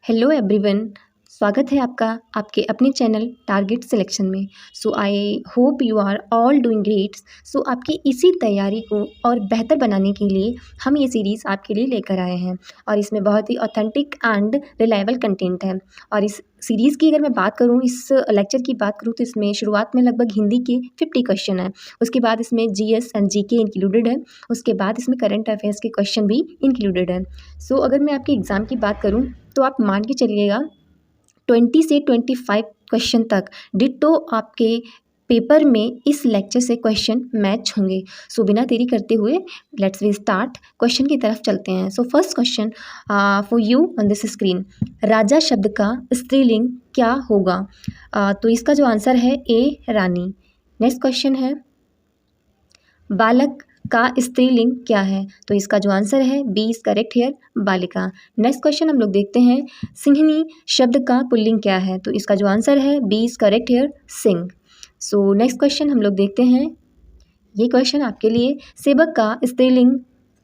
Hello everyone. स्वागत है आपका आपके अपने चैनल टारगेट सिलेक्शन में। So I hope you are all doing great. So आपकी इसी तैयारी को और बेहतर बनाने के लिए हम ये सीरीज़ आपके लिए लेकर आए हैं और इसमें बहुत ही ऑथेंटिक एंड रिलायबल कंटेंट है। और इस सीरीज़ की अगर मैं बात करूँ, इस लेक्चर की बात करूँ, तो इसमें शुरुआत में लगभग हिंदी के 50 क्वेश्चन हैं। उसके बाद इसमें जीएस एंड जीके इंक्लूडेड है। उसके बाद इसमें करंट अफेयर्स के क्वेश्चन भी इंक्लूडेड है। सो अगर मैं आपके एग्ज़ाम की बात करूँ तो आप मान के चलिएगा 20 से 25 क्वेश्चन तक डिट्टो आपके पेपर में इस लेक्चर से क्वेश्चन मैच होंगे। सो बिना देरी करते हुए लेट्स वी स्टार्ट, क्वेश्चन की तरफ चलते हैं। So first question for you on this screen, राजा शब्द का स्त्रीलिंग क्या होगा? तो इसका जो आंसर है ए रानी। नेक्स्ट क्वेश्चन है, बालक का स्त्रीलिंग क्या है? तो इसका जो आंसर है बी इज करेक्ट हियर, बालिका। नेक्स्ट क्वेश्चन हम लोग देखते हैं, सिंहनी शब्द का पुल्लिंग क्या है? तो इसका जो आंसर है B is correct here, Singh. So next question हम लोग देखते हैं, ये क्वेश्चन आपके लिए, सेवक का स्त्रीलिंग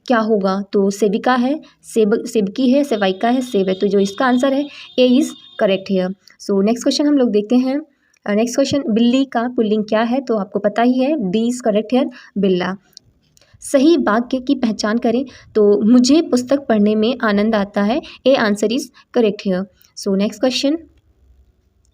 क्या होगा? तो सेविका है, सेवकी है, सेवाइका है, सेव है। तो जो इसका आंसर है A is correct here. So next question हम लोग देखते हैं, नेक्स्ट क्वेश्चन, बिल्ली का पुल्लिंग क्या है? तो आपको पता ही है, डी इज करेक्ट हियर, बिल्ला। सही वाक्य की पहचान करें। तो मुझे पुस्तक पढ़ने में आनंद आता है, A answer is correct here. So next question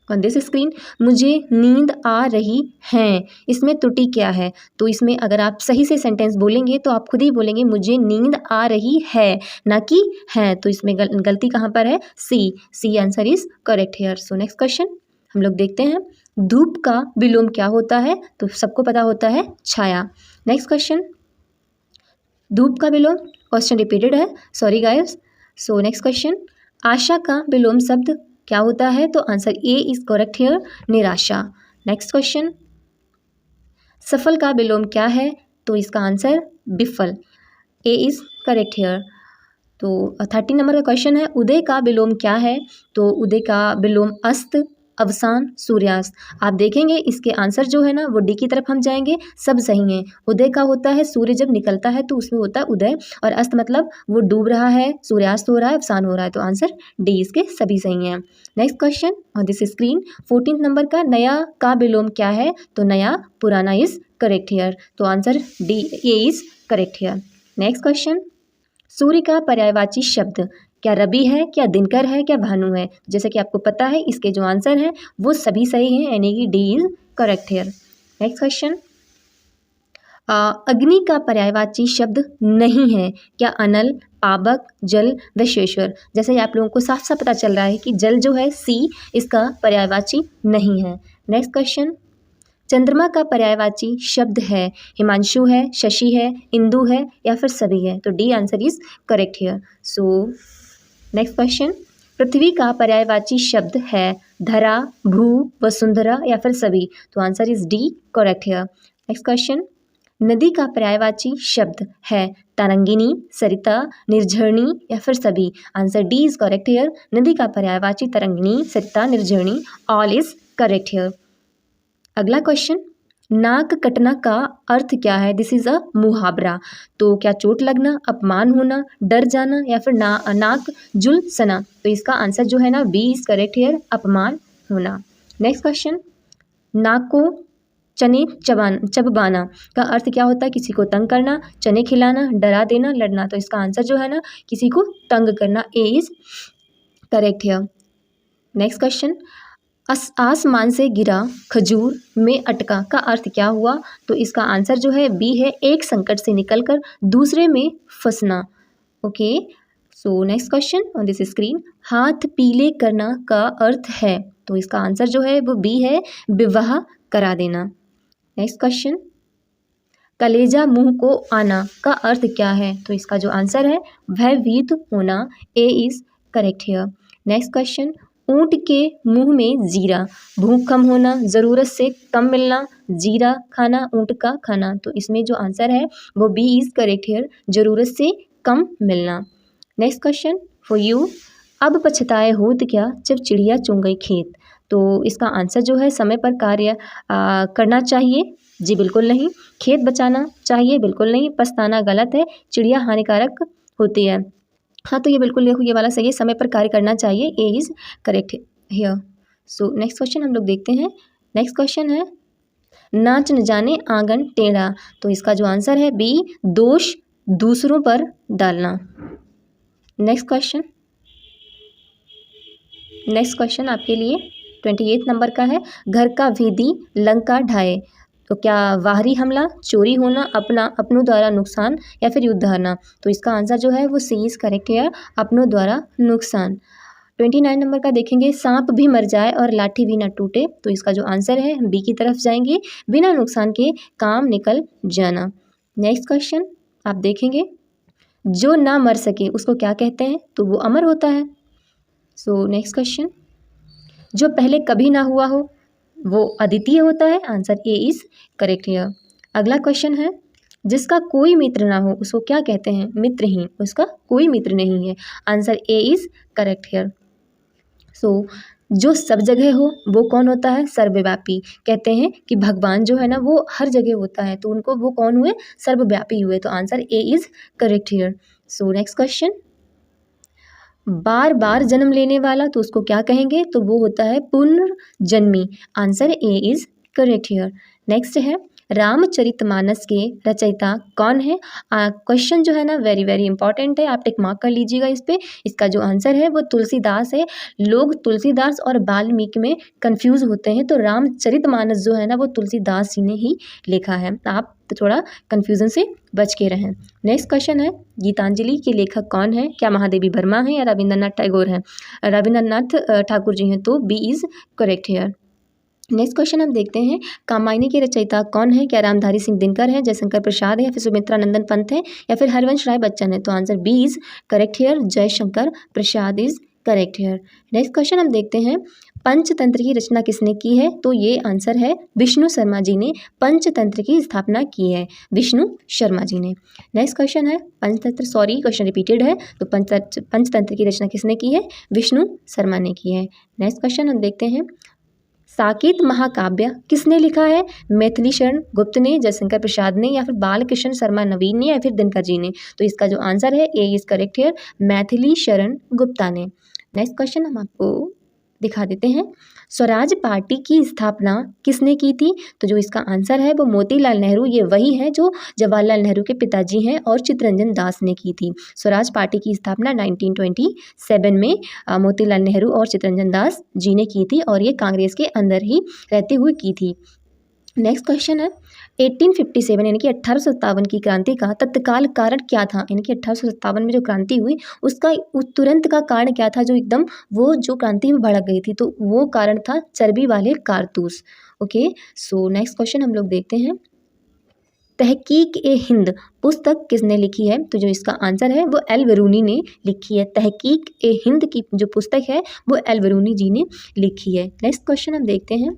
on this screen, मुझे नींद आ रही है, इसमें त्रुटि क्या है? तो इसमें अगर आप सही से सेंटेंस बोलेंगे तो आप खुद ही बोलेंगे मुझे नींद आ रही है, ना कि है। तो इसमें गलती कहाँ पर है? C answer is correct here. So next question हम लोग देखते हैं, धूप का विलोम क्या होता है? तो सबको पता होता है, छाया। नेक्स्ट क्वेश्चन, धूप का विलोम, क्वेश्चन रिपीटेड है, sorry guys. So next question, आशा का विलोम शब्द क्या होता है? तो answer A is correct here, निराशा। नेक्स्ट क्वेश्चन, सफल का विलोम क्या है? तो इसका आंसर विफल, ए इज करेक्ट हियर। तो 30 नंबर का क्वेश्चन है, उदय का विलोम क्या है? तो उदय का विलोम अस्त, अवसान, सूर्यास्त। आप देखेंगे इसके आंसर जो है ना वो डी की तरफ हम जाएंगे, सब सही हैं। उदय का होता है सूर्य जब निकलता है तो उसमें होता है उदय, और अस्त मतलब वो डूब रहा है, सूर्यास्त हो रहा है, अवसान हो रहा है। तो आंसर डी इसके सभी सही हैं। Next question on this screen, 14 number का, नया का विलोम क्या है? तो नया, पुराना इज करेक्ट हियर। तो answer D, A is correct here. Next question, सूर्य का पर्यायवाची शब्द क्या रवि है, क्या दिनकर है, क्या भानु है? जैसे कि आपको पता है इसके जो आंसर हैं वो सभी सही हैं, यानी कि D is correct here. Next question, अग्नि का पर्यायवाची शब्द नहीं है, क्या अनल, पावक, जल, विश्वेश्वर? जैसे ही आप लोगों को साफ साफ पता चल रहा है कि जल जो है सी इसका पर्यायवाची नहीं है। नेक्स्ट क्वेश्चन, चंद्रमा का पर्यायवाची शब्द है, हिमांशु है, शशि है, इंदु है, या फिर सभी है? तो D answer is correct here. So next question, पृथ्वी का पर्यायवाची शब्द है, धरा, भू, वसुंधरा, या फिर सभी? तो answer is D correct here. Next question, नदी का पर्यायवाची शब्द है, तरंगिनी, सरिता, निर्झरणी, या फिर सभी? Answer D is correct here. नदी का पर्यायवाची तरंगिनी, सरिता, निर्झरणी, ऑल इज करेक्ट हियर। अगला क्वेश्चन, नाक कटना का अर्थ क्या है? दिस इज अ मुहावरा। तो क्या चोट लगना, अपमान होना, डर जाना, या फिर नाक झुलसना? तो इसका आंसर जो है ना बी इज करेक्ट हियर, अपमान होना। नेक्स्ट क्वेश्चन, नाक को चने चबवाना का अर्थ क्या होता है? किसी को तंग करना, चने खिलाना, डरा देना, लड़ना। तो इसका आंसर जो है ना किसी को तंग करना, A is correct here. Next question, आसमान से गिरा खजूर में अटका का अर्थ क्या हुआ? तो इसका आंसर जो है बी है, एक संकट से निकलकर दूसरे में फंसना। Okay, so next question on this screen, हाथ पीले करना का अर्थ है? तो इसका आंसर जो है वो बी है, विवाह करा देना। नेक्स्ट क्वेश्चन, कलेजा मुंह को आना का अर्थ क्या है? तो इसका जो आंसर है भयभीत होना, A is correct here. Next question, ऊंट के मुंह में जीरा, भूख कम होना, ज़रूरत से कम मिलना, जीरा खाना, ऊंट का खाना। तो इसमें जो आंसर है वो बी इज करेक्ट हियर, ज़रूरत से कम मिलना। नेक्स्ट क्वेश्चन फॉर यू, अब पछताए होत क्या जब चिड़िया चुन गई खेत? तो इसका आंसर जो है समय पर कार्य करना चाहिए, जी बिल्कुल नहीं। खेत बचाना चाहिए, बिल्कुल नहीं। पछताना गलत है, चिड़िया हानिकारक होती है। हाँ, तो ये बिल्कुल देखो ये वाला सही है, समय पर कार्य करना चाहिए, A is correct here. So next question हम लोग देखते हैं। नेक्स्ट क्वेश्चन है नाच न जाने आंगन टेढ़ा, तो इसका जो आंसर है बी, दोष दूसरों पर डालना। नेक्स्ट क्वेश्चन आपके लिए 28 नंबर का है, घर का भेदी लंका ढाए, तो क्या बाहरी हमला, चोरी होना, अपनों द्वारा नुकसान या फिर युद्ध हारना, तो इसका आंसर जो है वो सी इज करेक्ट है, अपनों द्वारा नुकसान। 29 नंबर का देखेंगे, सांप भी मर जाए और लाठी भी ना टूटे, तो इसका जो आंसर है बी की तरफ जाएंगे, बिना नुकसान के काम निकल जाना। नेक्स्ट क्वेश्चन आप देखेंगे, जो ना मर सके उसको क्या कहते हैं, तो वो अमर होता है। सो नेक्स्ट क्वेश्चन, जो पहले कभी ना हुआ हो वो अद्वितीय होता है, answer A is correct here. अगला क्वेश्चन है, जिसका कोई मित्र ना हो उसको क्या कहते हैं, मित्रहीन, उसका कोई मित्र नहीं है, answer A is correct here. So जो सब जगह हो वो कौन होता है, सर्वव्यापी। कहते हैं कि भगवान जो है ना वो हर जगह होता है, तो उनको वो कौन हुए, सर्वव्यापी हुए, तो answer A is correct here. So next question, बार बार जन्म लेने वाला, तो उसको क्या कहेंगे, तो वो होता है पुनर्जन्मी, answer A is correct here. Next है, रामचरितमानस के रचयिता कौन है, क्वेश्चन जो है ना वेरी वेरी इंपॉर्टेंट है, आप टिक मार्क कर लीजिएगा इस पे। इसका जो आंसर है वो तुलसीदास है। लोग तुलसीदास और वाल्मीकि में कंफ्यूज होते हैं, तो रामचरितमानस जो है ना वो तुलसीदास जी ने ही लिखा है, आप तो थोड़ा कन्फ्यूजन से बच के रहें। नेक्स्ट क्वेश्चन है, गीतांजलि के लेखक कौन है, क्या महादेवी वर्मा है या रविंद्रनाथ टैगोर है, रविंद्रनाथ ठाकुर जी हैं, तो B is correct here. Next question हम देखते हैं, कामायनी के रचयिता कौन है, क्या रामधारी सिंह दिनकर है, जयशंकर प्रसाद है या फिर सुमित्रा नंदन पंत है या फिर हरिवंश राय बच्चन है, तो answer B is correct here, Jaishankar Prasad is correct here. Next question हम देखते हैं, पंचतंत्र की रचना किसने की है, तो ये आंसर है विष्णु शर्मा जी ने पंचतंत्र की स्थापना की है, विष्णु शर्मा जी ने। नेक्स्ट क्वेश्चन है, पंचतंत्र, सॉरी क्वेश्चन रिपीटेड है, तो पंचतंत्र की रचना किसने की है, विष्णु शर्मा ने की है। नेक्स्ट क्वेश्चन हम देखते हैं, साकेत महाकाव्य किसने लिखा है, मैथिली शरण गुप्त ने, जयशंकर प्रसाद ने या फिर बालकृष्ण शर्मा नवीन ने या फिर दिनकर जी ने, तो इसका जो आंसर है A is correct here, Maithili Sharan Gupta ने। नेक्स्ट क्वेश्चन हम आपको दिखा देते हैं, स्वराज पार्टी की स्थापना किसने की थी, तो जो इसका आंसर है वो मोतीलाल नेहरू, ये वही है जो जवाहरलाल नेहरू के पिताजी हैं, और चित्तरंजन दास ने की थी। स्वराज पार्टी की स्थापना 1927 में मोतीलाल नेहरू और चित्तरंजन दास जी ने की थी, और ये कांग्रेस के अंदर ही रहते हुए की थी। नेक्स्ट क्वेश्चन है, 1857 यानी कि 1857 की क्रांति का तत्काल कारण क्या था, यानी कि 1857 में जो क्रांति हुई उसका तुरंत का कारण क्या था, जो एकदम वो जो क्रांति में भड़क गई थी, तो वो कारण था चर्बी वाले कारतूस। ओके, सो नेक्स्ट क्वेश्चन हम लोग देखते हैं, तहकीक ए हिंद पुस्तक किसने लिखी है, तो जो इसका आंसर है वो एल बरूनी ने लिखी है, तहकीक ए हिंद की जो पुस्तक है वो एल बरूनी जी ने लिखी है। नेक्स्ट क्वेश्चन हम देखते हैं,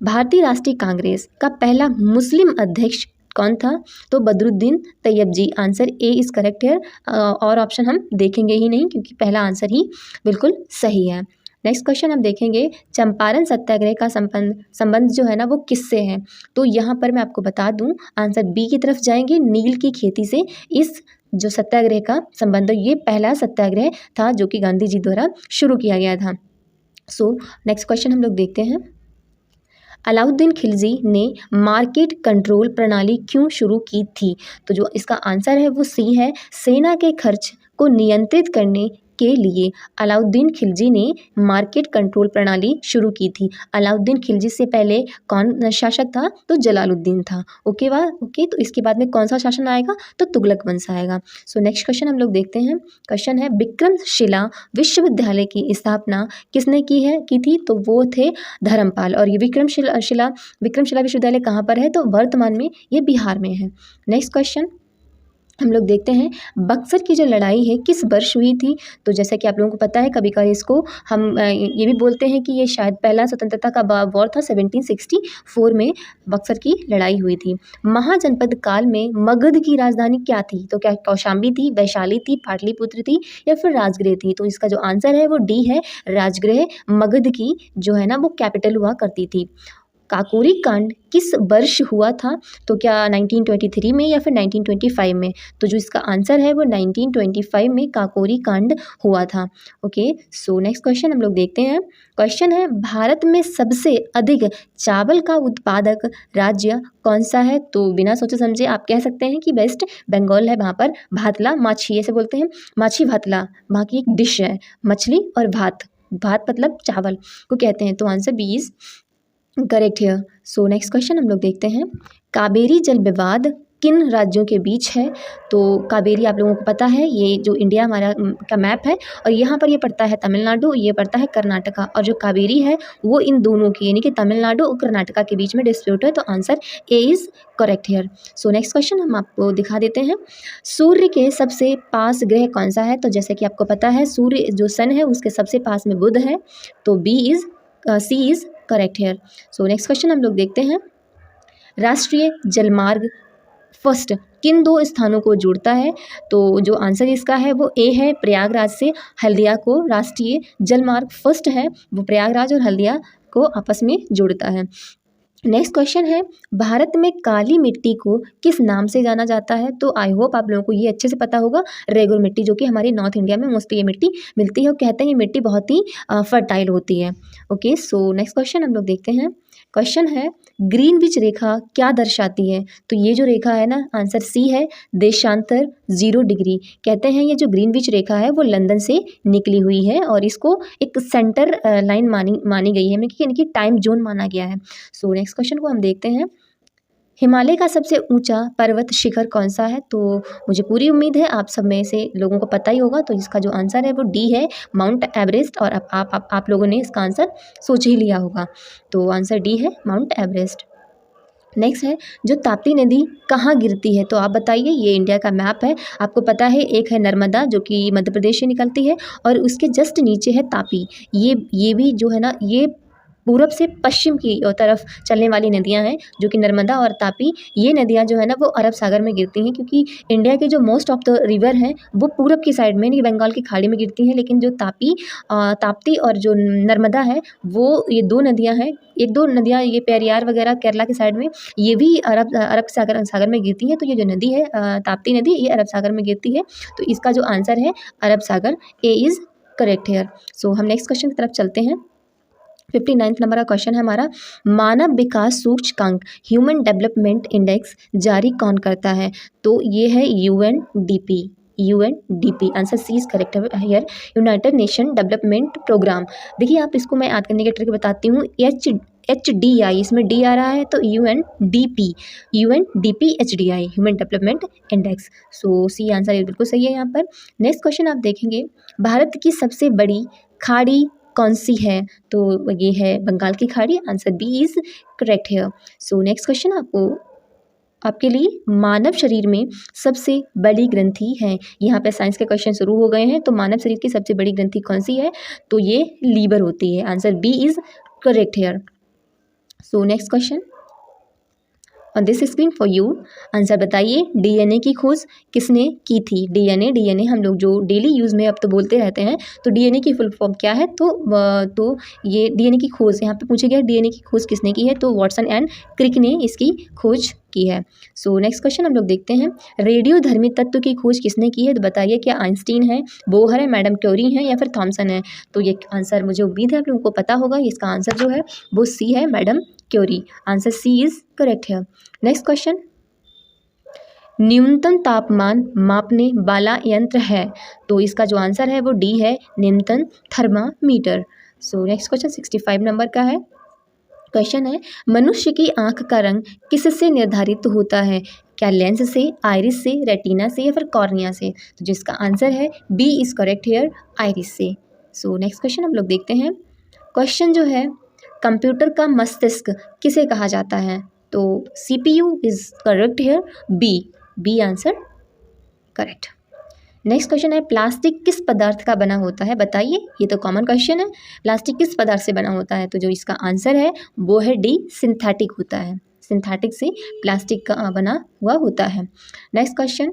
भारतीय राष्ट्रीय कांग्रेस का पहला मुस्लिम अध्यक्ष कौन था, तो बदरुद्दीन तैयब जी, आंसर ए इज करेक्ट है, और ऑप्शन हम देखेंगे ही नहीं क्योंकि पहला आंसर ही बिल्कुल सही है। नेक्स्ट क्वेश्चन हम देखेंगे, चंपारण सत्याग्रह का संबंध जो है ना वो किससे है, तो यहाँ पर मैं आपको बता दूँ आंसर बी की तरफ जाएंगे, नील की खेती से इस जो सत्याग्रह का संबंध, ये पहला सत्याग्रह था जो कि गांधी जी द्वारा शुरू किया गया था। सो नेक्स्ट क्वेश्चन हम लोग देखते हैं, अलाउद्दीन खिलजी ने मार्केट कंट्रोल प्रणाली क्यों शुरू की थी, तो जो इसका आंसर है वो सी है, सेना के खर्च को नियंत्रित करने के लिए अलाउद्दीन खिलजी ने मार्केट कंट्रोल प्रणाली शुरू की थी। अलाउद्दीन खिलजी से पहले कौन शासक था, तो जलालुद्दीन था। ओके तो इसके बाद में कौन सा शासन आएगा, तो तुगलक वंश आएगा। सो नेक्स्ट क्वेश्चन हम लोग देखते हैं, क्वेश्चन है, विक्रमशिला विश्वविद्यालय की स्थापना किसने की थी, तो वो थे धर्मपाल, और ये विक्रमशिला विश्वविद्यालय कहाँ पर है, तो वर्तमान में ये बिहार में है। नेक्स्ट क्वेश्चन हम लोग देखते हैं, बक्सर की जो लड़ाई है किस वर्ष हुई थी, तो जैसा कि आप लोगों को पता है, कभी कभी इसको हम ये भी बोलते हैं कि ये शायद पहला स्वतंत्रता का वॉर था, 1764 में बक्सर की लड़ाई हुई थी। महाजनपद काल में मगध की राजधानी क्या थी, तो क्या कौशाम्बी थी, वैशाली थी, पाटलिपुत्र थी या फिर राजगृह थी, तो इसका जो आंसर है वो डी है, राजगृह मगध की जो है ना वो कैपिटल हुआ करती थी। काकोरी कांड किस वर्ष हुआ था? तो क्या 1923 में या फिर 1925 में? तो जो इसका आंसर है वो 1925 में काकोरी कांड हुआ था। ओके, सो नेक्स्ट क्वेश्चन हम लोग देखते हैं। क्वेश्चन है, भारत में सबसे अधिक चावल का उत्पादक राज्य कौन सा है? तो बिना सोचे समझे आप कह सकते हैं कि वेस्ट बंगाल है। वहाँ पर भातला माछी ऐसे बोलते हैं, माछी भातला वहाँ की एक डिश है, मछली और भात, भात मतलब चावल को कहते हैं। तो आंसर बी इज करेक्ट है। सो नेक्स्ट क्वेश्चन हम लोग देखते हैं। कावेरी जल विवाद किन राज्यों के बीच है? तो कावेरी आप लोगों को पता है, ये जो इंडिया हमारा का मैप है और यहाँ पर ये पड़ता है तमिलनाडु, ये पड़ता है कर्नाटका, और जो कावेरी है वो इन दोनों की यानी कि तमिलनाडु और कर्नाटका के बीच में डिस्प्यूट है। तो answer A is correct here. So next question हम आपको दिखा देते हैं। सूर्य के सबसे पास ग्रह कौन सा है? तो जैसे कि आपको पता है सूर्य जो सन है उसके सबसे पास में बुध है, तो C is correct here. So next question हम लोग देखते हैं। राष्ट्रीय जलमार्ग फर्स्ट किन दो स्थानों को जोड़ता है? तो जो आंसर इसका है वो ए है, प्रयागराज से हल्दिया को राष्ट्रीय जलमार्ग फर्स्ट है, वो प्रयागराज और हल्दिया को आपस में जोड़ता है। नेक्स्ट क्वेश्चन है, भारत में काली मिट्टी को किस नाम से जाना जाता है? तो आई होप आप लोगों को ये अच्छे से पता होगा, रेगुर मिट्टी, जो कि हमारे नॉर्थ इंडिया में मोस्टली ये मिट्टी मिलती है और कहते हैं ये मिट्टी बहुत ही फर्टाइल होती है। ओके, सो नेक्स्ट क्वेश्चन हम लोग देखते हैं। क्वेश्चन है, ग्रीनविच रेखा क्या दर्शाती है? तो ये जो रेखा है ना, आंसर सी है, देशांतर 0 डिग्री। कहते हैं ये जो ग्रीनविच रेखा है वो लंदन से निकली हुई है और इसको एक सेंटर लाइन मानी गई है, यानी कि टाइम जोन माना गया है। सो नेक्स्ट क्वेश्चन को हम देखते हैं। हिमालय का सबसे ऊंचा पर्वत शिखर कौन सा है? तो मुझे पूरी उम्मीद है आप सब में से लोगों को पता ही होगा, तो इसका जो आंसर है वो डी है, माउंट एवरेस्ट। और आप लोगों ने इसका आंसर सोच ही लिया होगा, तो आंसर डी है, माउंट एवरेस्ट। नेक्स्ट है, जो ताप्ती नदी कहाँ गिरती है? तो आप बताइए, ये इंडिया का मैप है, आपको पता है, एक है नर्मदा जो कि मध्य प्रदेश से निकलती है और उसके जस्ट नीचे है तापी। ये भी जो है ना, ये पूरब से पश्चिम की तरफ चलने वाली नदियां हैं, जो कि नर्मदा और तापी, ये नदियां जो है ना वो अरब सागर में गिरती हैं, क्योंकि इंडिया के जो मोस्ट ऑफ द रिवर हैं वो पूरब की साइड में, नहीं बंगाल की खाड़ी में गिरती हैं, लेकिन जो ताप्ती और जो नर्मदा है वो ये दो नदियां हैं, एक दो नदियां ये पेरियार वगैरह केरला के साइड में, ये भी अरब सागर में गिरती हैं। तो ये जो नदी है ताप्ती नदी, ये अरब सागर में गिरती है, तो इसका जो आंसर है अरब सागर, ए इज़ करेक्ट हेयर। सो हम नेक्स्ट क्वेश्चन की तरफ चलते हैं। 59 नंबर का क्वेश्चन है हमारा, मानव विकास सूचकांक ह्यूमन डेवलपमेंट इंडेक्स जारी कौन करता है? तो ये है UNDP. Answer C is correct here, united nation development programme. देखिए आप इसको मैं याद करने के ट्रिक बताती हूँ, HDI इसमें डी आ रहा है, तो यूएनडीपी HDI human development index. So C answer ये बिल्कुल सही है यहाँ पर। नेक्स्ट क्वेश्चन आप देखेंगे, भारत की सबसे बड़ी खाड़ी कौन सी है? तो ये है बंगाल की खाड़ी, आंसर बी इज करेक्ट है। सो नेक्स्ट क्वेश्चन आपके लिए, मानव शरीर में सबसे बड़ी ग्रंथि है। यहाँ पे साइंस के क्वेश्चन शुरू हो गए हैं, तो मानव शरीर की सबसे बड़ी ग्रंथि कौन सी है? तो ये लीवर होती है, answer B is correct here. So next question on this screen for you, answer बताइए, डीएनए की खोज किसने की थी? डीएनए हम लोग जो डेली यूज़ में अब तो बोलते रहते हैं, तो डीएनए की फुल फॉर्म क्या है? तो ये डीएनए की खोज यहाँ पे पूछे गया, डीएनए की खोज किसने की है? तो वाटसन एंड क्रिक ने इसकी खोज की है। सो नेक्स्ट क्वेश्चन हम लोग देखते हैं, रेडियोधर्मी तत्व की खोज किसने की है? तो बताइए, क्या आइंस्टीन है, बोहर है, मैडम क्यूरी है या फिर थॉमसन है? तो ये आंसर मुझे उम्मीद है आप लोगों को पता होगा, इसका आंसर जो है वो सी है, madam Curie, answer C is correct है। नेक्स्ट क्वेश्चन, न्यूनतम तापमान मापने वाला यंत्र है? तो इसका जो आंसर है वो डी है, न्यूनतम थर्मामीटर। सो नेक्स्ट क्वेश्चन 65 नंबर का है। क्वेश्चन है, मनुष्य की आंख का रंग किससे निर्धारित होता है? क्या लेंस से, आइरिस से, रेटिना से या फिर कॉर्निया से? तो जिसका आंसर है B is correct here, iris से। सो नेक्स्ट क्वेश्चन हम लोग देखते हैं। क्वेश्चन जो है, कंप्यूटर का मस्तिष्क किसे कहा जाता है? तो CPU is correct here, B answer correct. Next question है, प्लास्टिक किस पदार्थ का बना होता है? बताइए, ये तो कॉमन क्वेश्चन है, प्लास्टिक किस पदार्थ से बना होता है? तो जो इसका आंसर है वो है डी, सिंथेटिक होता है, सिंथेटिक से प्लास्टिक का बना हुआ होता है। नेक्स्ट क्वेश्चन,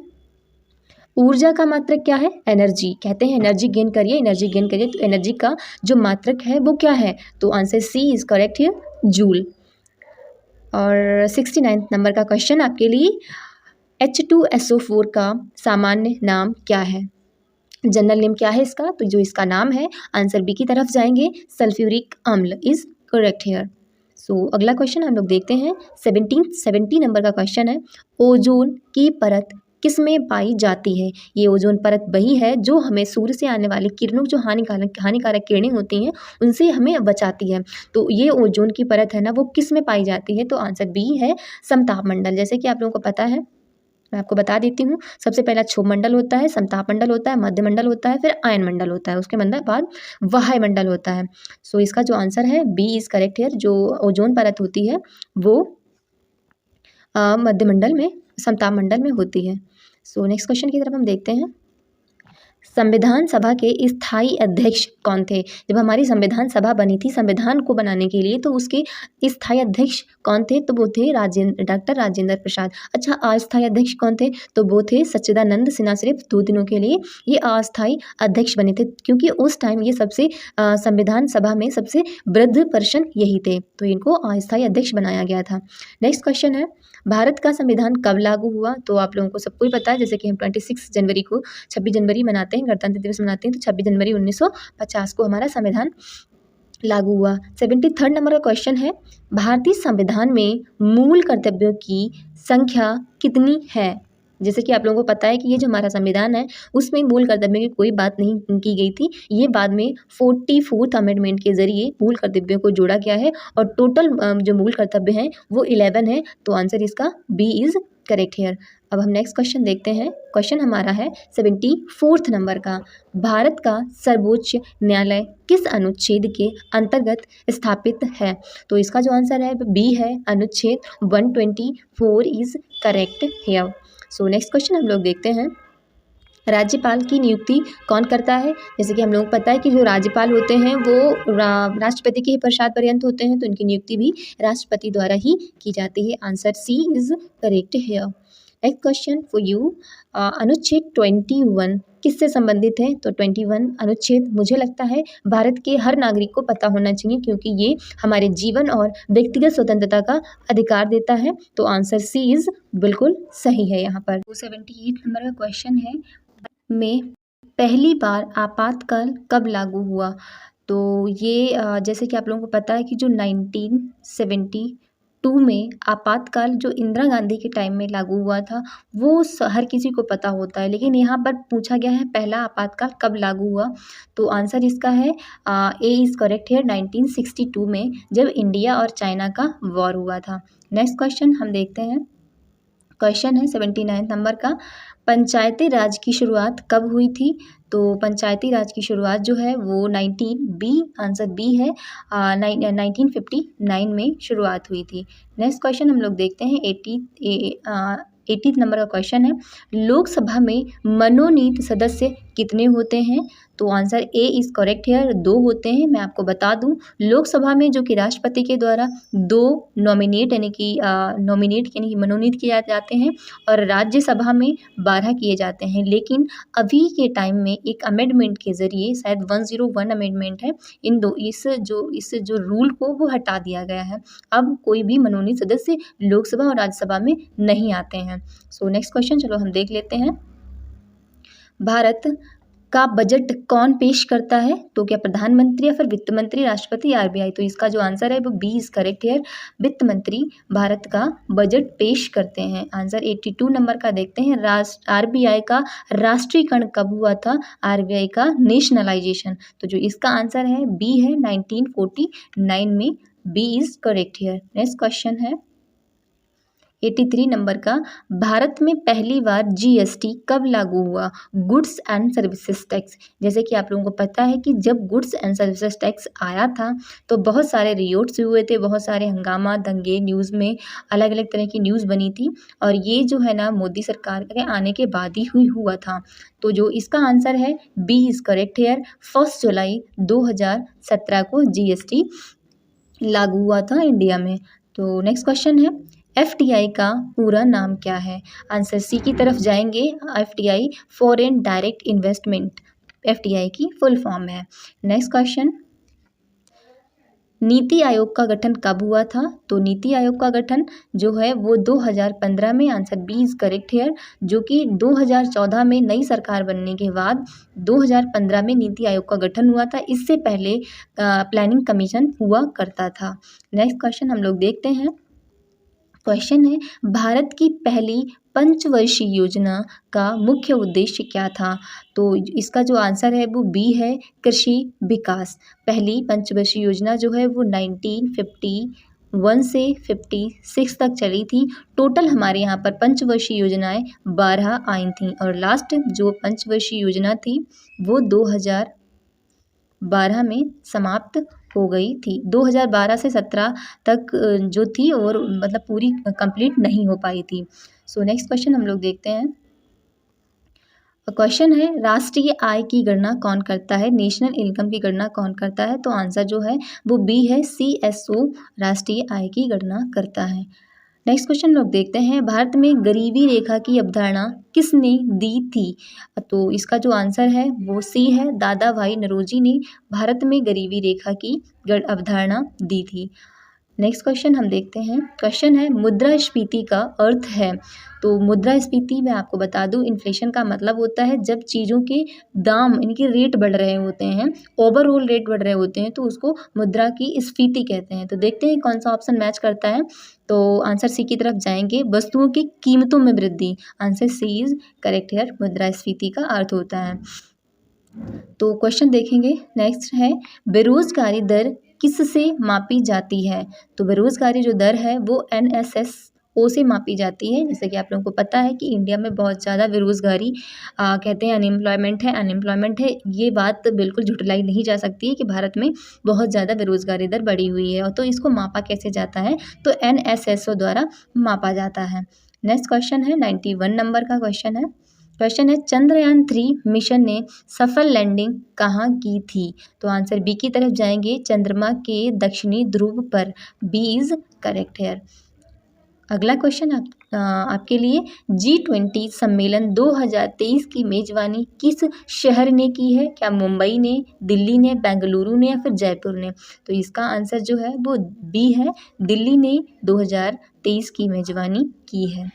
ऊर्जा का मात्रक क्या है? एनर्जी। कहते हैं एनर्जी गेन करिए, तो एनर्जी का जो मात्रक है वो क्या है? तो answer C is correct here, joule. और 69 नंबर का क्वेश्चन आपके लिए, H2SO4 का सामान्य नाम क्या है? जनरल नेम क्या है इसका? तो जो इसका नाम है, आंसर बी की तरफ जाएंगे, सल्फ्यूरिक अम्ल इज करेक्ट हेयर। सो अगला क्वेश्चन हम लोग देखते हैं, 70 नंबर का क्वेश्चन है, ओजोन की परत किस में पाई जाती है? ये ओजोन परत वही है जो हमें सूर्य से आने वाली किरणों, जो हानिकारक किरणें होती हैं, उनसे हमें बचाती है। तो ये ओजोन की परत है ना, वो किस में पाई जाती है? तो आंसर बी है, समताप मंडल। जैसे कि आप लोगों को पता है, मैं आपको बता देती हूँ, सबसे पहला क्षोभ मंडल होता है, समताप मंडल होता है, मध्य मंडल होता है, फिर आयन मंडल होता है, उसके बाद वाह्य मंडल होता है। सो इसका जो आंसर है बी इज करेक्ट हियर। जो ओजोन परत होती है वो मध्य मंडल में, समताप मंडल में होती है। सो नेक्स्ट क्वेश्चन की तरफ हम देखते हैं, संविधान सभा के स्थायी अध्यक्ष कौन थे? जब हमारी संविधान सभा बनी थी संविधान को बनाने के लिए, तो उसके स्थायी अध्यक्ष कौन थे? तो वो थे डॉक्टर राजेंद्र प्रसाद। अच्छा, अस्थायी अध्यक्ष कौन थे? तो वो थे सच्चिदानंद सिन्हा। सिर्फ 2 दिनों के लिए ये अस्थायी अध्यक्ष बने थे, क्योंकि उस टाइम ये सबसे संविधान सभा में सबसे वृद्ध पर्सन यही थे, तो इनको अस्थायी अध्यक्ष बनाया गया था। नेक्स्ट क्वेश्चन है, भारत का संविधान कब लागू हुआ? तो आप लोगों को सबको ही पता है, जैसे कि हम 26 जनवरी मनाते हैं, गणतंत्र दिवस मनाते हैं, तो 26 जनवरी 1950 को हमारा संविधान लागू हुआ। 73 नंबर का क्वेश्चन है, भारतीय संविधान में मूल कर्तव्यों की संख्या कितनी है? जैसे कि आप लोगों को पता है कि ये जो हमारा संविधान है, उसमें मूल कर्तव्यों की कोई बात नहीं की गई थी। ये बाद में 44th अमेंडमेंट के जरिए मूल कर्तव्यों को जोड़ा गया है, और टोटल जो मूल कर्तव्य हैं वो 11 है। तो आंसर इसका बी इज करेक्ट हेयर। अब हम नेक्स्ट क्वेश्चन देखते हैं। क्वेश्चन हमारा है 74th नंबर का, भारत का सर्वोच्च न्यायालय किस अनुच्छेद के अंतर्गत स्थापित है? तो इसका जो आंसर है बी है, अनुच्छेद 124 is correct hair. So next question हम लोग देखते हैं, राज्यपाल की नियुक्ति कौन करता है? जैसे कि हम लोग को पता है कि जो राज्यपाल होते हैं वो राष्ट्रपति के ही पश्चात पर्यंत होते हैं, तो इनकी नियुक्ति भी राष्ट्रपति द्वारा ही की जाती है। Answer C is correct here. Next question for you, अनुच्छेद 21 किससे संबंधित है? तो 21 अनुच्छेद मुझे लगता है भारत के हर नागरिक को पता होना चाहिए, क्योंकि ये हमारे जीवन और व्यक्तिगत स्वतंत्रता का अधिकार देता है। तो आंसर सी इज बिल्कुल सही है यहाँ पर। 78 नंबर का क्वेश्चन है, में पहली बार आपातकाल कब लागू हुआ? तो ये जैसे कि आप लोगों को पता है कि जो 1972 में आपातकाल जो इंदिरा गांधी के टाइम में लागू हुआ था, वो हर किसी को पता होता है, लेकिन यहाँ पर पूछा गया है पहला आपातकाल कब लागू हुआ। तो आंसर इसका है ए इज़ करेक्ट है, 1962 में, जब इंडिया और चाइना का वॉर हुआ था। नेक्स्ट क्वेश्चन हम देखते हैं, क्वेश्चन है 79 नंबर का, पंचायती राज की शुरुआत कब हुई थी? तो पंचायती राज की शुरुआत जो है वो 1959 में शुरुआत हुई थी। नेक्स्ट क्वेश्चन हम लोग देखते हैं, 80 नंबर का क्वेश्चन है, लोकसभा में मनोनीत सदस्य कितने होते हैं? तो आंसर ए इज़ करेक्ट है, 2 होते हैं। मैं आपको बता दूं, लोकसभा में जो कि राष्ट्रपति के द्वारा 2 मनोनीत किए जाते हैं, और राज्यसभा में 12 किए जाते हैं। लेकिन अभी के टाइम में एक अमेंडमेंट के ज़रिए, शायद 101 अमेंडमेंट है, इस जो रूल को वो हटा दिया गया है। अब कोई भी मनोनीत सदस्य लोकसभा और राज्यसभा में नहीं आते हैं। सो नेक्स्ट क्वेश्चन चलो हम देख लेते हैं, भारत का बजट कौन पेश करता है? तो क्या प्रधानमंत्री या फिर वित्त मंत्री, राष्ट्रपति, आरबीआई? तो इसका जो आंसर है वो बी इज करेक्ट है, वित्त मंत्री भारत का बजट पेश करते हैं। आंसर 82 नंबर का देखते हैं, आरबीआई का राष्ट्रीयकरण कब हुआ था? आरबीआई का नेशनलाइजेशन। तो जो इसका आंसर है बी है, 1949 में, B is correct here. Next question है 83 नंबर का, भारत में पहली बार जीएसटी कब लागू हुआ? Goods and services tax. जैसे कि आप लोगों को पता है कि जब गुड्स एंड सर्विसेज टैक्स आया था तो बहुत सारे रियोट्स हुए थे, बहुत सारे हंगामा, दंगे, न्यूज़ में अलग अलग तरह की न्यूज़ बनी थी, और ये जो है ना मोदी सरकार के आने के बाद ही हुआ था। तो जो इसका आंसर है बी इज़ करेक्ट हेयर, 1 जुलाई 2017 को जीएसटी लागू हुआ था इंडिया में। तो नेक्स्ट क्वेश्चन है, एफडीआई का पूरा नाम क्या है? आंसर सी की तरफ जाएंगे, FDI foreign direct investment, FDI की फुल फॉर्म है। नेक्स्ट क्वेश्चन, नीति आयोग का गठन कब हुआ था? तो नीति आयोग का गठन जो है वो 2015 में, answer B is correct here, जो कि 2014 में नई सरकार बनने के बाद 2015 में नीति आयोग का गठन हुआ था। इससे पहले प्लानिंग कमीशन हुआ करता था। नेक्स्ट क्वेश्चन हम लोग देखते हैं। क्वेश्चन है, भारत की पहली पंचवर्षीय योजना का मुख्य उद्देश्य क्या था? तो इसका जो आंसर है वो बी है, कृषि विकास। पहली पंचवर्षीय योजना जो है वो 1951 से 56 तक चली थी। टोटल हमारे यहाँ पर पंचवर्षीय योजनाएं 12 आई थी और लास्ट जो पंचवर्षीय योजना थी वो 2012 में समाप्त हो गई थी। 2012 से 17 तक जो थी और मतलब पूरी कंप्लीट नहीं हो पाई थी। सो नेक्स्ट क्वेश्चन हम लोग देखते हैं। क्वेश्चन है, राष्ट्रीय आय की गणना कौन करता है? नेशनल इनकम की गणना कौन करता है? तो आंसर जो है वो बी है, CSO राष्ट्रीय आय की गणना करता है। नेक्स्ट क्वेश्चन लोग देखते हैं, भारत में गरीबी रेखा की अवधारणा किसने दी थी? तो इसका जो आंसर है वो सी है, दादा भाई नौरोजी ने भारत में गरीबी रेखा की अवधारणा दी थी। नेक्स्ट क्वेश्चन हम देखते हैं। क्वेश्चन है, मुद्रास्फीति का अर्थ है? तो मुद्रास्फीति मैं आपको बता दूं, इन्फ्लेशन का मतलब होता है जब चीज़ों के दाम इनके रेट बढ़ रहे होते हैं, ओवरऑल रेट बढ़ रहे होते हैं, तो उसको मुद्रा की स्फीति कहते हैं। तो देखते हैं कौन सा ऑप्शन मैच करता है। तो आंसर सी की तरफ जाएंगे, वस्तुओं की कीमतों में वृद्धि। Answer C is correct here, मुद्रास्फीति का अर्थ होता है। तो क्वेश्चन देखेंगे। नेक्स्ट है, बेरोजगारी दर किससे मापी जाती है? तो बेरोजगारी जो दर है वो NSSO से मापी जाती है। जैसे कि आप लोगों को पता है कि इंडिया में बहुत ज़्यादा बेरोजगारी कहते हैं अनएम्प्लॉयमेंट है। ये बात बिल्कुल झुटलाई नहीं जा सकती है कि भारत में बहुत ज़्यादा बेरोजगारी दर बढ़ी हुई है। और तो इसको मापा कैसे जाता है? तो NSSO द्वारा मापा जाता है। नेक्स्ट क्वेश्चन है, 91 नंबर का क्वेश्चन है। क्वेश्चन है, चंद्रयान 3 मिशन ने सफल लैंडिंग कहाँ की थी? तो आंसर बी की तरफ जाएंगे, चंद्रमा के दक्षिणी ध्रुव पर। बी इज करेक्ट है। अगला क्वेश्चन आपके लिए, G20 सम्मेलन 2023 की मेजबानी किस शहर ने की है? क्या मुंबई ने, दिल्ली ने, बेंगलुरु ने या फिर जयपुर ने? तो इसका आंसर जो है वो बी है, दिल्ली ने 2023 की मेजबानी की है।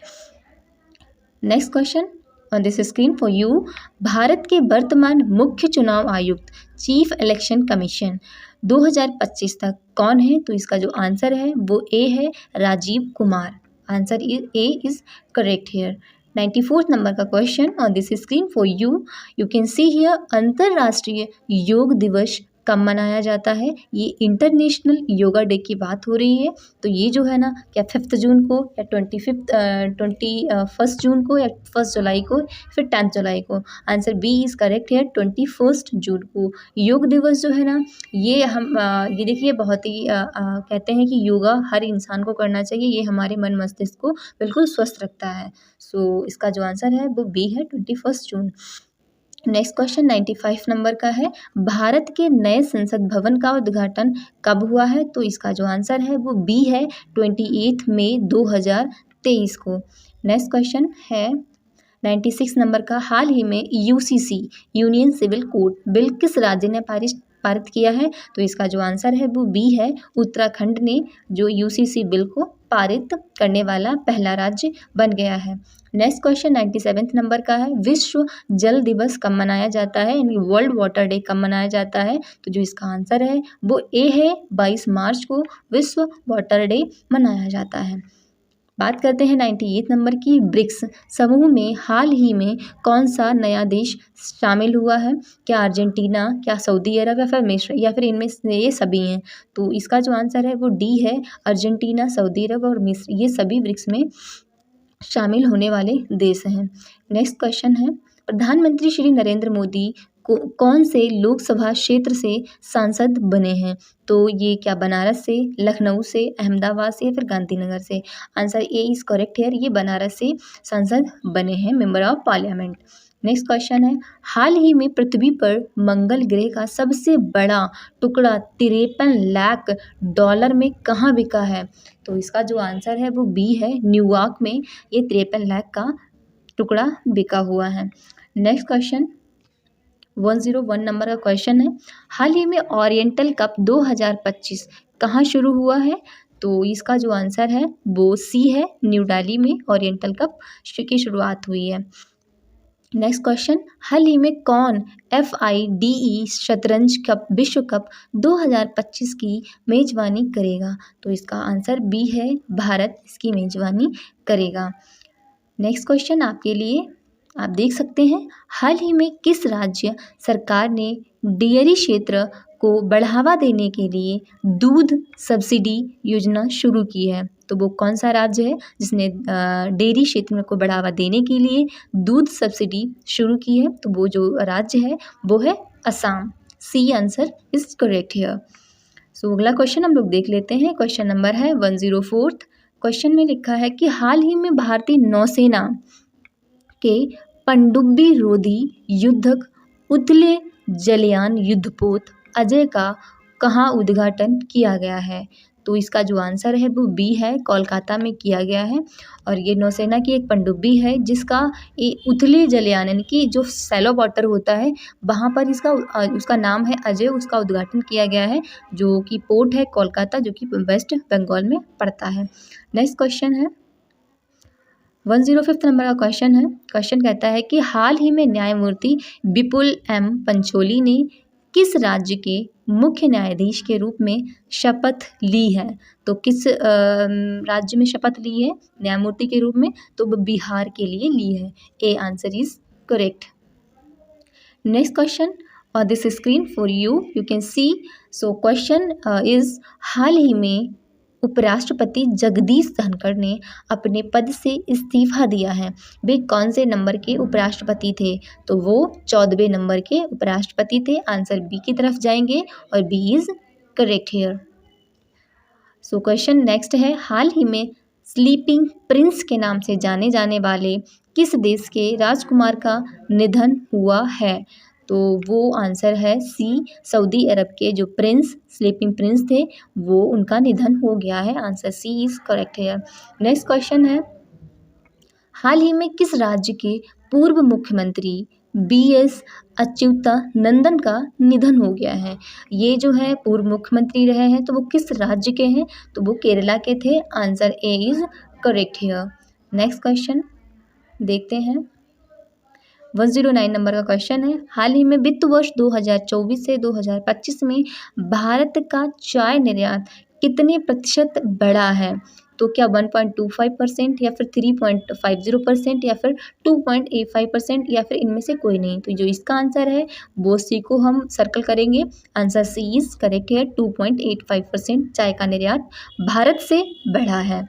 Next question on this screen for you, Bharat के वर्तमान मुख्य चुनाव आयुक्त, चीफ इलेक्शन कमीशन 2025 तक कौन है? तो इसका जो आंसर है वो ए है, Rajiv Kumar. Answer A is correct here. 94th number का question on this screen for you, you can see here, अंतर्राष्ट्रीय योग दिवस कब मनाया जाता है? ये इंटरनेशनल योगा डे की बात हो रही है। तो ये जो है ना, क्या 5 जून को या 21 जून को या 1 जुलाई को फिर 10 जुलाई को? आंसर बी इज़ करेक्ट है, 21 जून को। योग दिवस जो है ना, ये हम ये देखिए बहुत ही कहते हैं कि योगा हर इंसान को करना चाहिए। ये हमारे मन मस्तिष्क को बिल्कुल स्वस्थ रखता है। सो इसका जो आंसर है वो बी है, 21 जून। नेक्स्ट क्वेश्चन 95 नंबर का है, भारत के नए संसद भवन का उद्घाटन कब हुआ है? तो इसका जो आंसर है वो बी है, 28 मई 2023 को। नेक्स्ट क्वेश्चन है 96 नंबर का, हाल ही में UCC union civil code bill किस राज्य ने पारित किया है? तो इसका जो आंसर है वो बी है, उत्तराखंड ने जो UCC बिल को पारित करने वाला पहला राज्य बन गया है। नेक्स्ट क्वेश्चन 97 नंबर का है, विश्व जल दिवस कब मनाया जाता है? यानी वर्ल्ड वाटर डे कब मनाया जाता है? तो जो इसका आंसर है वो ए है, 22 मार्च को विश्व वाटर डे मनाया जाता है। बात करते हैं 98 नंबर की, ब्रिक्स समूह में हाल ही में कौन सा नया देश शामिल हुआ है? क्या अर्जेंटीना, क्या सऊदी अरब या फिर मिस्र या फिर इनमें से ये सभी हैं? तो इसका जो आंसर है वो डी है, अर्जेंटीना, सऊदी अरब और मिस्र, ये सभी ब्रिक्स में शामिल होने वाले देश हैं। नेक्स्ट क्वेश्चन है, प्रधानमंत्री श्री नरेंद्र मोदी कौन से लोकसभा क्षेत्र से सांसद बने हैं? तो ये क्या बनारस से, लखनऊ से, अहमदाबाद से या फिर गांधीनगर से? आंसर ए इज करेक्ट है, ये बनारस से सांसद बने हैं, member of parliament. Next question है, हाल ही में पृथ्वी पर मंगल ग्रह का सबसे बड़ा टुकड़ा 53 लाख डॉलर में कहाँ बिका है? तो इसका जो आंसर है वो बी है, न्यूयॉर्क में ये 53 लाख का टुकड़ा बिका हुआ है। नेक्स्ट क्वेश्चन 101 नंबर का क्वेश्चन है, हाल ही में ओरिएंटल कप 2025 कहाँ शुरू हुआ है? तो इसका जो आंसर है वो सी है, न्यू दिल्ली में ओरिएंटल कप की शुरुआत हुई है। नेक्स्ट क्वेश्चन, हाल ही में कौन FIDE शतरंज कप विश्व कप 2025 की मेजबानी करेगा? तो इसका आंसर बी है, भारत इसकी मेजबानी करेगा। नेक्स्ट क्वेश्चन आपके लिए, आप देख सकते हैं, हाल ही में किस राज्य सरकार ने डेयरी क्षेत्र को बढ़ावा देने के लिए दूध सब्सिडी योजना शुरू की है? तो वो कौन सा राज्य है जिसने डेयरी क्षेत्र को बढ़ावा देने के लिए दूध सब्सिडी शुरू की है? तो वो जो राज्य है वो है Assam. C answer is correct here. So अगला क्वेश्चन हम लोग देख लेते हैं। क्वेश्चन नंबर है 104। क्वेश्चन में लिखा है कि हाल ही में भारतीय नौसेना के पनडुब्बी रोधी युद्धक उथले जलयान युद्धपोत अजय का कहाँ उद्घाटन किया गया है? तो इसका जो आंसर है वो बी है, कोलकाता में किया गया है। और ये नौसेना की एक पनडुब्बी है जिसका ये उथले जलयान यानी कि जो सैलो वाटर होता है वहाँ पर उसका नाम है अजय, उसका उद्घाटन किया गया है, जो कि पोर्ट है कोलकाता, जो कि वेस्ट बंगाल में पड़ता है। नेक्स्ट क्वेश्चन है 105 नंबर का क्वेश्चन है। क्वेश्चन कहता है कि हाल ही में न्यायमूर्ति विपुल M पंचोली ने किस राज्य के मुख्य न्यायाधीश के रूप में शपथ ली है? तो किस राज्य में शपथ ली है न्यायमूर्ति के रूप में? तो वो बिहार के लिए ली है। A answer is correct. Next question on this screen for you can see. So question is, हाल ही में उपराष्ट्रपति जगदीश धनखड़ ने अपने पद से इस्तीफा दिया है। वे कौन से नंबर के उपराष्ट्रपति थे? तो वो 14वें नंबर के उपराष्ट्रपति थे। आंसर बी की तरफ जाएंगे और B is correct here. So question next है, हाल ही में स्लीपिंग प्रिंस के नाम से जाने जाने वाले किस देश के राजकुमार का निधन हुआ है? तो वो आंसर है सी, सऊदी अरब के जो प्रिंस स्लीपिंग प्रिंस थे वो उनका निधन हो गया है। आंसर सी इज करेक्ट है। नेक्स्ट क्वेश्चन है, हाल ही में किस राज्य के पूर्व मुख्यमंत्री BS अच्युतानंदन का निधन हो गया है? ये जो है पूर्व मुख्यमंत्री रहे हैं, तो वो किस राज्य के हैं? तो वो केरला के थे। Answer A is correct here. Next question देखते हैं 109 नंबर का क्वेश्चन है, हाल ही में वित्त वर्ष 2024 से 2025 में भारत का चाय निर्यात कितने प्रतिशत बढ़ा है? तो क्या 1.25% या फिर 3.50% या फिर 2.85% या फिर इनमें से कोई नहीं? तो जो इसका आंसर है वो सी को हम सर्कल करेंगे। आंसर सी इज करेक्ट है, 2.85% चाय का निर्यात भारत से बढ़ा है।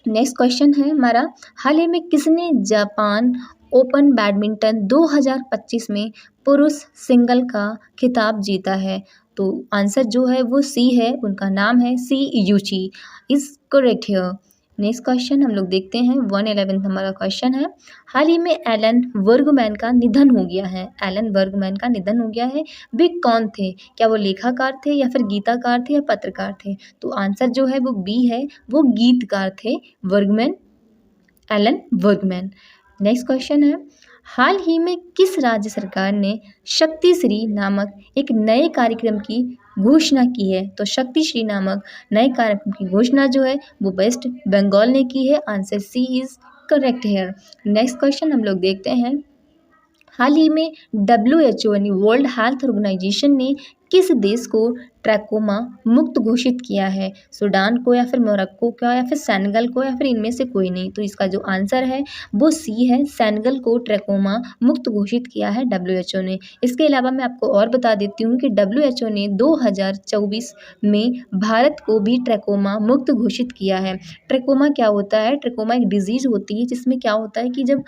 नेक्स्ट क्वेश्चन है हमारा, हाल ही में किसने जापान ओपन बैडमिंटन 2025 में पुरुष सिंगल का खिताब जीता है? तो आंसर जो है वो सी है, उनका नाम है सी यूची is correct here. Next question हम लोग देखते हैं 111 नंबर का क्वेश्चन है, हाल ही में एलन बर्गमैन का निधन हो गया है। एलन बर्गमैन का निधन हो गया है। वे कौन थे? क्या वो लेखाकार थे या फिर गीतकार थे या पत्रकार थे? तो आंसर जो है वो बी है, वो गीतकार थे Bergman, Alan Bergman. Next question है, हाल ही में किस राज्य सरकार ने शक्ति श्री नामक एक नए कार्यक्रम की घोषणा की है? तो शक्ति श्री नामक नए कार्यक्रम की घोषणा जो है वो वेस्ट बंगाल ने की है। Answer C is correct here. Next question हम लोग देखते हैं, हाल ही में WHO यानी वर्ल्ड हेल्थ ऑर्गेनाइजेशन ने किस देश को ट्रैकोमा मुक्त घोषित किया है? सूडान को या फिर मोरक्को को या फिर सेनेगल को या फिर इनमें से कोई नहीं? तो इसका जो आंसर है वो सी है, सेनेगल को ट्रैकोमा मुक्त घोषित किया है WHO ने। इसके अलावा मैं आपको और बता देती हूँ कि WHO ने 2024 में भारत को भी ट्रैकोमा मुक्त घोषित किया है। ट्रैकोमा क्या होता है? ट्रैकोमा एक डिजीज़ होती है जिसमें क्या होता है कि जब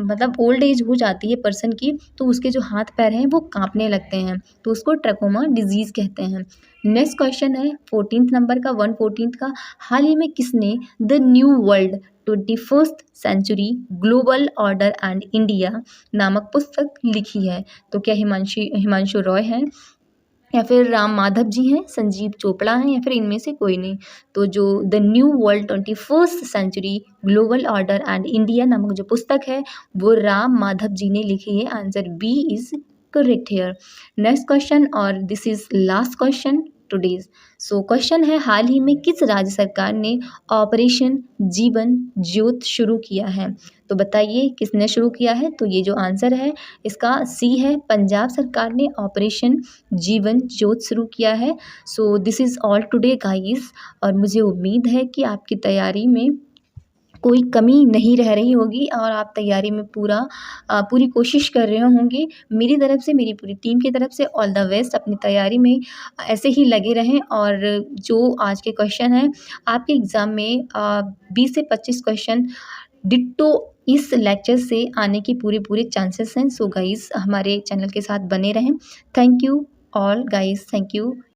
मतलब ओल्ड एज हो जाती है पर्सन की, तो उसके जो हाथ पैर हैं वो काँपने लगते हैं, तो उसको ट्रैकोमा डिजीज़ कहते हैं। नेक्स्ट क्वेश्चन है 14th नंबर का 114 का, हाल ही में किसने the new world 21st century global order and India नामक पुस्तक लिखी है? तो क्या हिमांशु रॉय हैं या फिर राम माधव जी हैं, संजीव चोपड़ा हैं या फिर इनमें से कोई नहीं? तो जो the new world 21st century global order and India नामक जो पुस्तक है वो राम माधव जी ने लिखी है। Answer B is correct here. Next question और this is last question today's. So question है, हाल ही में किस राज्य सरकार ने ऑपरेशन जीवन ज्योत शुरू किया है? तो बताइए किसने शुरू किया है? तो ये जो आंसर है इसका सी है, पंजाब सरकार ने ऑपरेशन जीवन ज्योत शुरू किया है। So this is all today guys, और मुझे उम्मीद है कि आपकी तैयारी में कोई कमी नहीं रह रही होगी और आप तैयारी में पूरी कोशिश कर रहे होंगे। मेरी तरफ से, मेरी पूरी टीम की तरफ से ऑल द बेस्ट। अपनी तैयारी में ऐसे ही लगे रहें, और जो आज के क्वेश्चन हैं आपके एग्ज़ाम में 20 से 25 क्वेश्चन डिट्टो इस लेक्चर से आने की पूरे चांसेस हैं। सो गाइस, हमारे चैनल के साथ बने रहें। Thank you all guys, thank you.